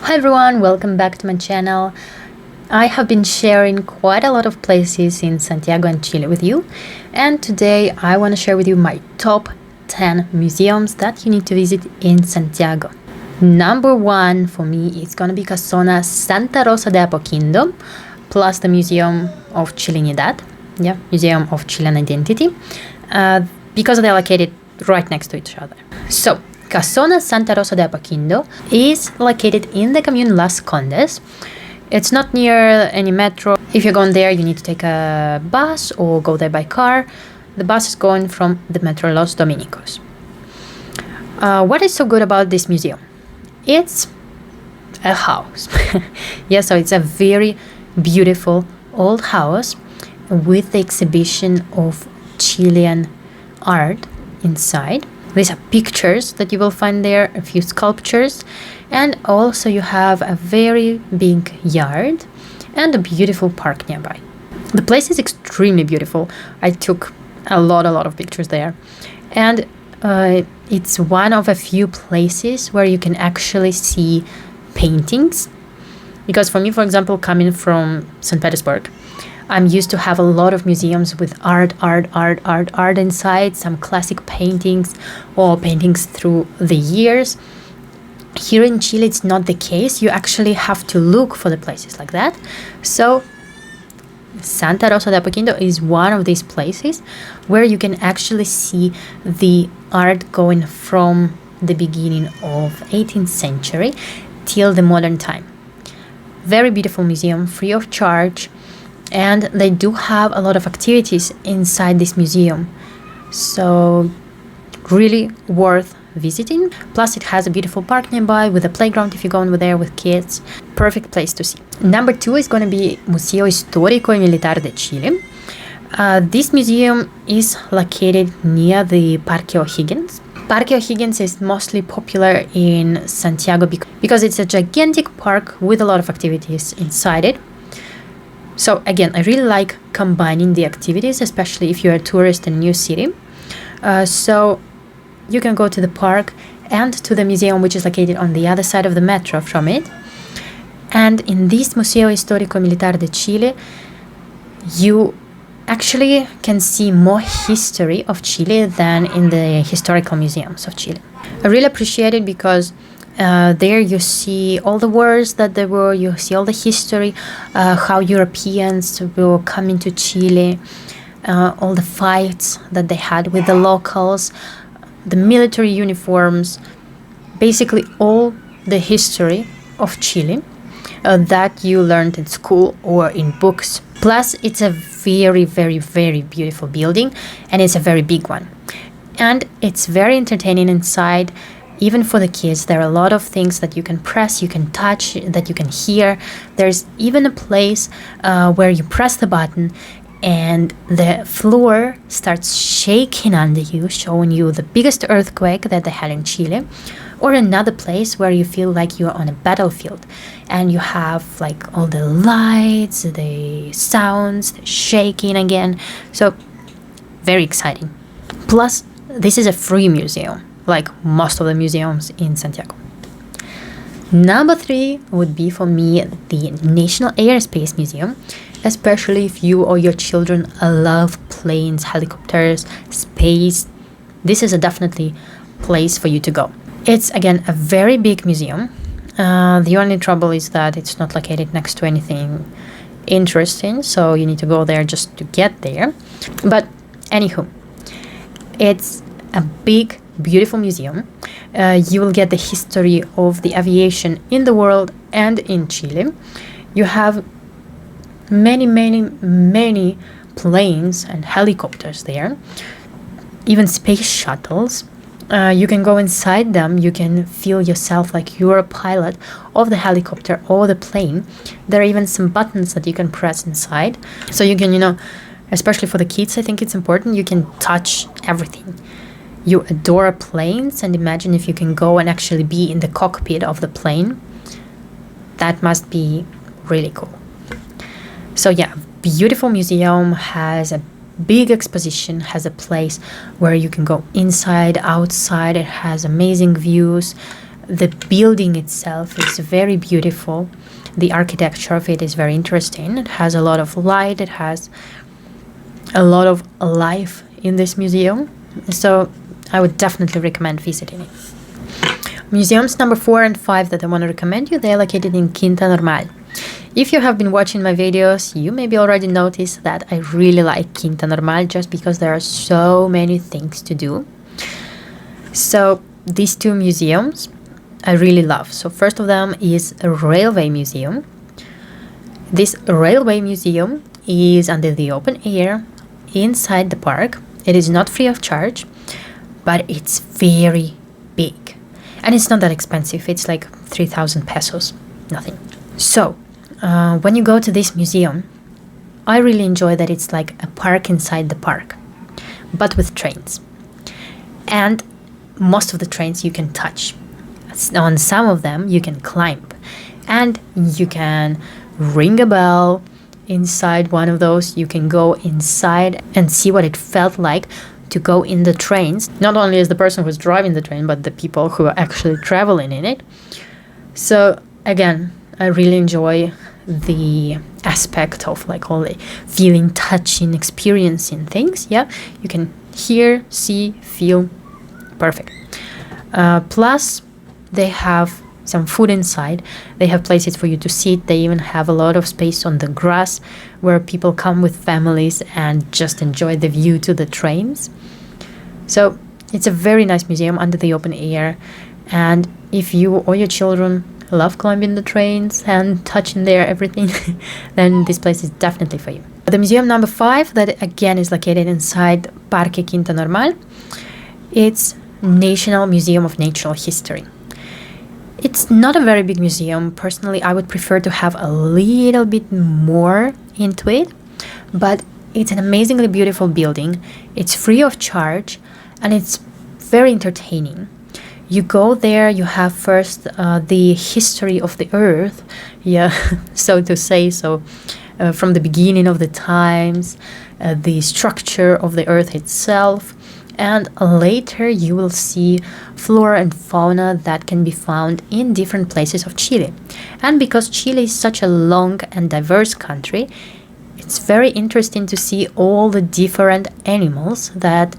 Hi everyone, welcome back to my channel. I have been sharing quite a lot of places in Santiago and Chile with you, and today I want to share with you my top 10 museums that you need to visit in Santiago. Number 1 for me is gonna be Casona Santa Rosa de Apoquindo, plus the Museum of Chileanidad, Museum of Chilean Identity, because they're located right next to each other. So, Casona Santa Rosa de Apoquindo is located in the commune Las Condes. It's not near any metro. If you're going there, you need to take a bus or go there by car. The bus is going from the metro Los Dominicos. What is so good about this museum? It's a house. So it's a very beautiful old house with the exhibition of Chilean art inside. These are pictures that you will find there, a few sculptures, and also you have a very big yard and a beautiful park nearby. The place is extremely beautiful. I took a lot of pictures there, and it's one of a few places where you can actually see paintings. Because for me, for example, coming from St. Petersburg, I'm used to have a lot of museums with art inside, some classic paintings or paintings through the years. Here in Chile, it's not the case. You actually have to look for the places like that. So Santa Rosa de Apoquindo is one of these places where you can actually see the art going from the beginning of 18th century till the modern time. Very beautiful museum, free of charge. And they do have a lot of activities inside this museum. So really worth visiting. Plus it has a beautiful park nearby with a playground if you go over there with kids. Perfect place to see. Number 2 is going to be Museo Histórico y Militar de Chile. This museum is located near the Parque O'Higgins. Parque O'Higgins is mostly popular in Santiago because it's a gigantic park with a lot of activities inside it. So again, I really like combining the activities, especially if you're a tourist in a new city. So you can go to the park and to the museum, which is located on the other side of the metro from it. And in this Museo Histórico Militar de Chile, you actually can see more history of Chile than in the historical museums of Chile. I really appreciate it because there you see all the wars that there were, you see all the history, how Europeans were coming to Chile, all the fights that they had with the locals, the military uniforms, basically all the history of Chile that you learned in school or in books. Plus, it's a very beautiful building, and it's a very big one. And it's very entertaining inside. Even for the kids, there are a lot of things that you can press, you can touch, that you can hear. There's even a place where you press the button and the floor starts shaking under you, showing you the biggest earthquake that they had in Chile. Or another place where you feel like you're on a battlefield and you have like all the lights, the sounds, the shaking again. So very exciting. Plus, this is a free museum, like most of the museums in Santiago. Number 3 would be for me the National Airspace Museum, especially if you or your children love planes, helicopters, space. This is a definitely place for you to go. It's again a very big museum. The only trouble is that it's not located next to anything interesting, so you need to go there just to get there. But anywho, it's a big beautiful museum. You will get the history of the aviation in the world and in Chile. You have many planes and helicopters there, even space shuttles. You can go inside them, you can feel yourself like you're a pilot of the helicopter or the plane. There are even some buttons that you can press inside, so you can, especially for the kids, I think it's important, you can touch everything. You adore planes, and imagine if you can go and actually be in the cockpit of the plane. That must be really cool. So yeah, beautiful museum, has a big exposition, has a place where you can go inside, outside. It has amazing views, The building itself is very beautiful. The architecture of it is very interesting. It has a lot of light. It has a lot of life in this museum. So I would definitely recommend visiting it. Museums number 4 and 5 that I want to recommend you, they are located in Quinta Normal. If you have been watching my videos, you maybe already noticed that I really like Quinta Normal just because there are so many things to do. So these 2 museums I really love. So first of them is a railway museum. This railway museum is under the open air inside the park. It is not free of charge, but it's very big. And it's not that expensive. It's like 3,000 pesos, nothing. So when you go to this museum, I really enjoy that it's like a park inside the park, but with trains. And most of the trains you can touch. On some of them you can climb, and you can ring a bell inside one of those. You can go inside and see what it felt like to go in the trains, not only as the person who's driving the train, but the people who are actually traveling in it. So again, I really enjoy the aspect of like all the feeling, touching, experiencing things. Yeah, you can hear, see, feel, perfect. Plus they have some food inside. They have places for you to sit. They even have a lot of space on the grass where people come with families and just enjoy the view to the trains. So it's a very nice museum under the open air. And if you or your children love climbing the trains and touching their everything, then this place is definitely for you. The museum number 5, that again is located inside Parque Quinta Normal, it's National Museum of Natural History. It's not a very big museum. Personally, I would prefer to have a little bit more into it, but it's an amazingly beautiful building. It's free of charge, and it's very entertaining. You go there, you have first the history of the earth, yeah, so to say, so from the beginning of the times, the structure of the earth itself, and later you will see flora and fauna that can be found in different places of Chile. And because Chile is such a long and diverse country, it's very interesting to see all the different animals that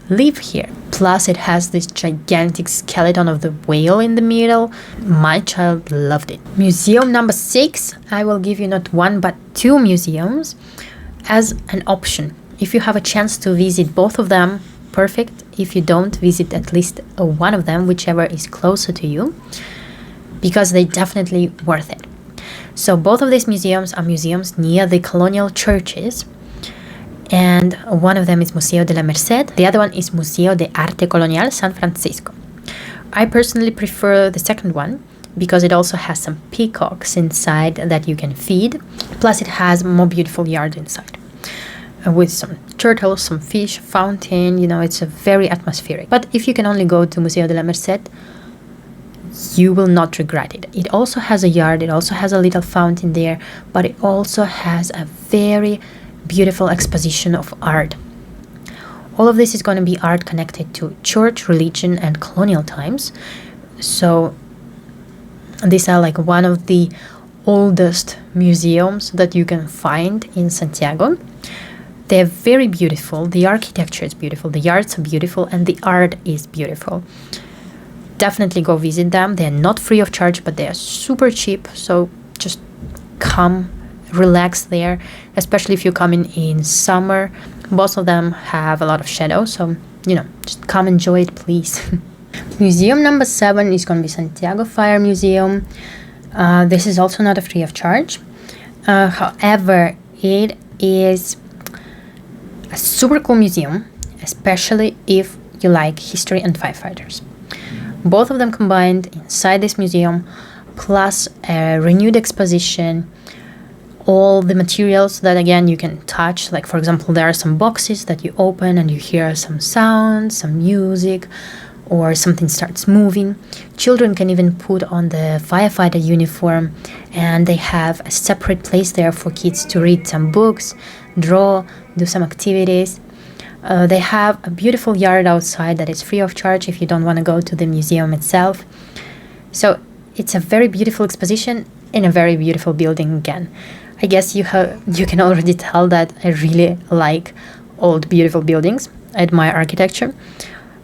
live here. Plus it has this gigantic skeleton of the whale in the middle. My child loved it. Museum number 6, I will give you not 1 but 2 museums as an option. If you have a chance to visit both of them, perfect. If you don't, visit at least one of them, whichever is closer to you, because they're definitely worth it. So both of these museums are museums near the colonial churches, and one of them is Museo de la Merced, the other one is Museo de Arte Colonial San Francisco. I personally prefer the second one because it also has some peacocks inside that you can feed, plus it has more beautiful yard inside, with some turtles, some fish, fountain, you know, it's a very atmospheric. But if you can only go to Museo de la Merced, you will not regret it. It also has a yard, it also has a little fountain there, but it also has a very beautiful exposition of art. All of this is going to be art connected to church, religion, and colonial times. So these are like one of the oldest museums that you can find in Santiago. They're very beautiful. The architecture is beautiful. The yards are beautiful, and the art is beautiful. Definitely go visit them. They're not free of charge, but they are super cheap. So just come, relax there, especially if you're coming in summer. Both of them have a lot of shadow, so you know, just come enjoy it, please. Museum number 7 is going to be Santiago Fire Museum. This is also not a free of charge. However, it is a super cool museum, especially if you like history and firefighters. Both of them combined inside this museum, plus a renewed exposition, all the materials that again you can touch. Like for example, there are some boxes that you open and you hear some sound, some music, or something starts moving. Children can even put on the firefighter uniform, and they have a separate place there for kids to read some books, draw, do some activities. They have a beautiful yard outside that is free of charge if you don't want to go to the museum itself. So it's a very beautiful exposition in a very beautiful building again. I guess you can already tell that I really like old beautiful buildings. I admire architecture.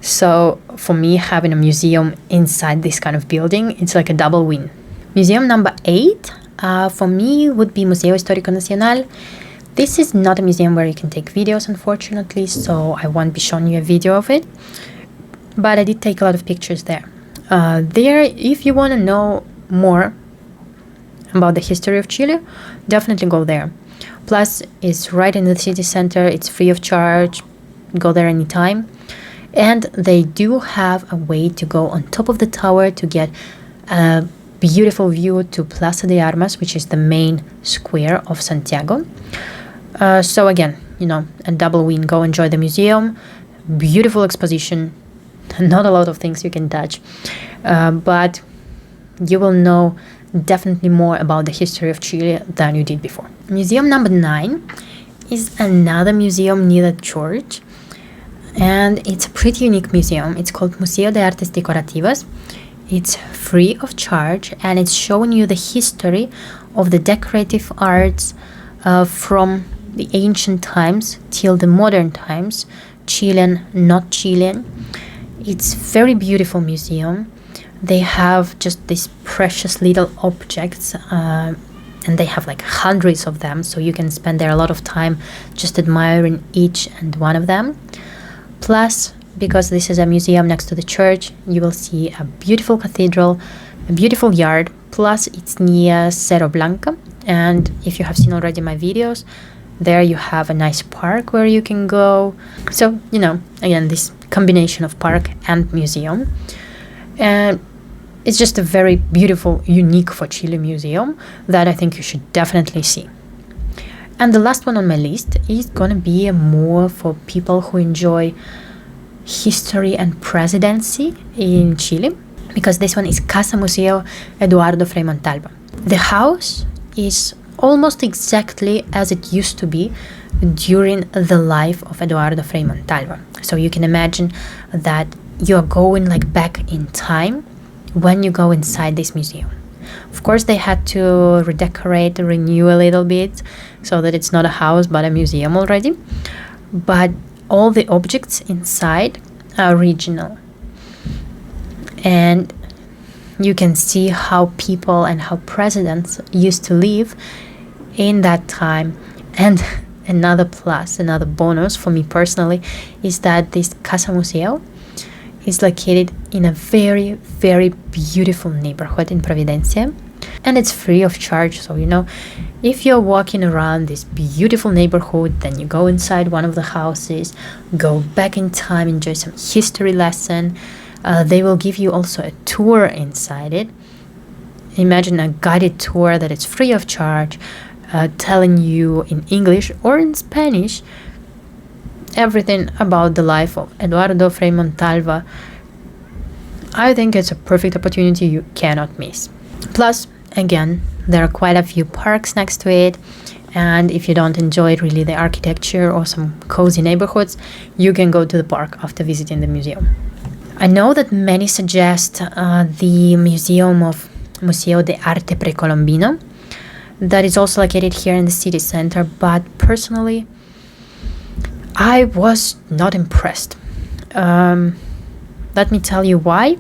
So for me, having a museum inside this kind of building, it's like a double win. Museum number 8 for me would be Museo Histórico Nacional. This is not a museum where you can take videos, unfortunately, so I won't be showing you a video of it. But I did take a lot of pictures there. If you want to know more about the history of Chile, definitely go there. Plus, it's right in the city center. It's free of charge. Go there anytime. And they do have a way to go on top of the tower to get a beautiful view to Plaza de Armas, which is the main square of Santiago. So again, a double win. Go enjoy the museum. Beautiful exposition. Not a lot of things you can touch, but you will know definitely more about the history of Chile than you did before. Museum number 9 is another museum near the church, and it's a pretty unique museum. It's called Museo de Artes Decorativas. It's free of charge, and it's showing you the history of the decorative arts from the ancient times till the modern times, Chilean, not Chilean. It's very beautiful museum. They have just these precious little objects, and they have like hundreds of them, so you can spend there a lot of time just admiring each and one of them. Plus, because this is a museum next to the church, you will see a beautiful cathedral, a beautiful yard, plus it's near Cerro Blanco, and if you have seen already my videos, there you have a nice park where you can go. So, again, this combination of park and museum. And it's just a very beautiful, unique for Chile museum that I think you should definitely see. And the last one on my list is going to be more for people who enjoy history and presidency in Chile, because this one is Casa Museo Eduardo Frei Montalva. The house is almost exactly as it used to be during the life of Eduardo Frei Montalva. So you can imagine that you're going like back in time when you go inside this museum. Of course, they had to redecorate, renew a little bit so that it's not a house but a museum already. But all the objects inside are original. And you can see how people and how presidents used to live in that time. And another bonus for me personally is that this Casa Museo is located in a very, very beautiful neighborhood in Providencia, and it's free of charge. So if you're walking around this beautiful neighborhood, then you go inside one of the houses, go back in time, enjoy some history lesson. They will give you also a tour inside it. Imagine a guided tour that is free of charge, telling you in English or in Spanish everything about the life of Eduardo Frei Montalva. I think it's a perfect opportunity you cannot miss. Plus, again, there are quite a few parks next to it, and if you don't enjoy really the architecture or some cozy neighborhoods, you can go to the park after visiting the museum. I know that many suggest the museum of Museo de Arte Precolombino, that is also located here in the city center, but personally, I was not impressed. Let me tell you why.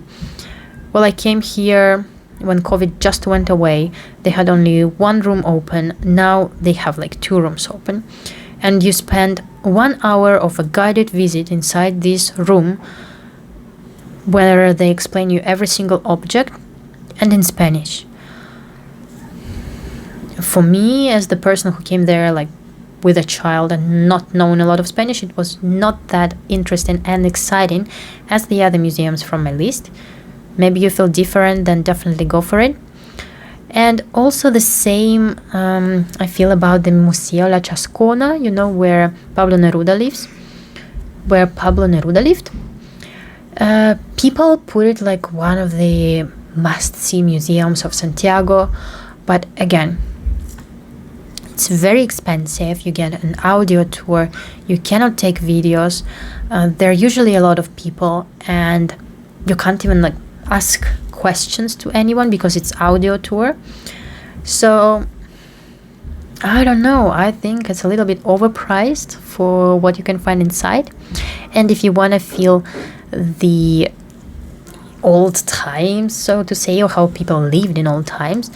Well, I came here when COVID just went away. They had only one room open. Now they have like 2 rooms open. And you spend 1 hour of a guided visit inside this room where they explain you every single object and in Spanish. For me, as the person who came there like with a child and not knowing a lot of Spanish, it was not that interesting and exciting as the other museums from my list. Maybe you feel different, then definitely go for it. And also the same I feel about the Museo La Chascona, where Pablo Neruda lives, lived. People put it like one of the must-see museums of Santiago, but again, it's very expensive. You get an audio tour. You cannot take videos. There are usually a lot of people, and you can't even ask questions to anyone because it's audio tour. So I don't know, I think it's a little bit overpriced for what you can find inside. And if you want to feel the old times, so to say, or how people lived in old times,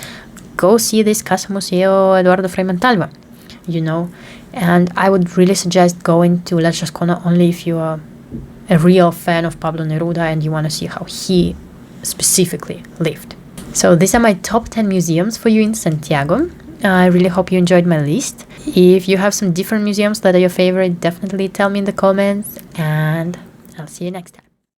go see this Casa Museo Eduardo Frei Montalva, and I would really suggest going to La Chascona only if you are a real fan of Pablo Neruda and you want to see how he specifically lived. So these are my top 10 museums for you in Santiago. I really hope you enjoyed my list. If you have some different museums that are your favorite, definitely tell me in the comments, and I'll see you next time.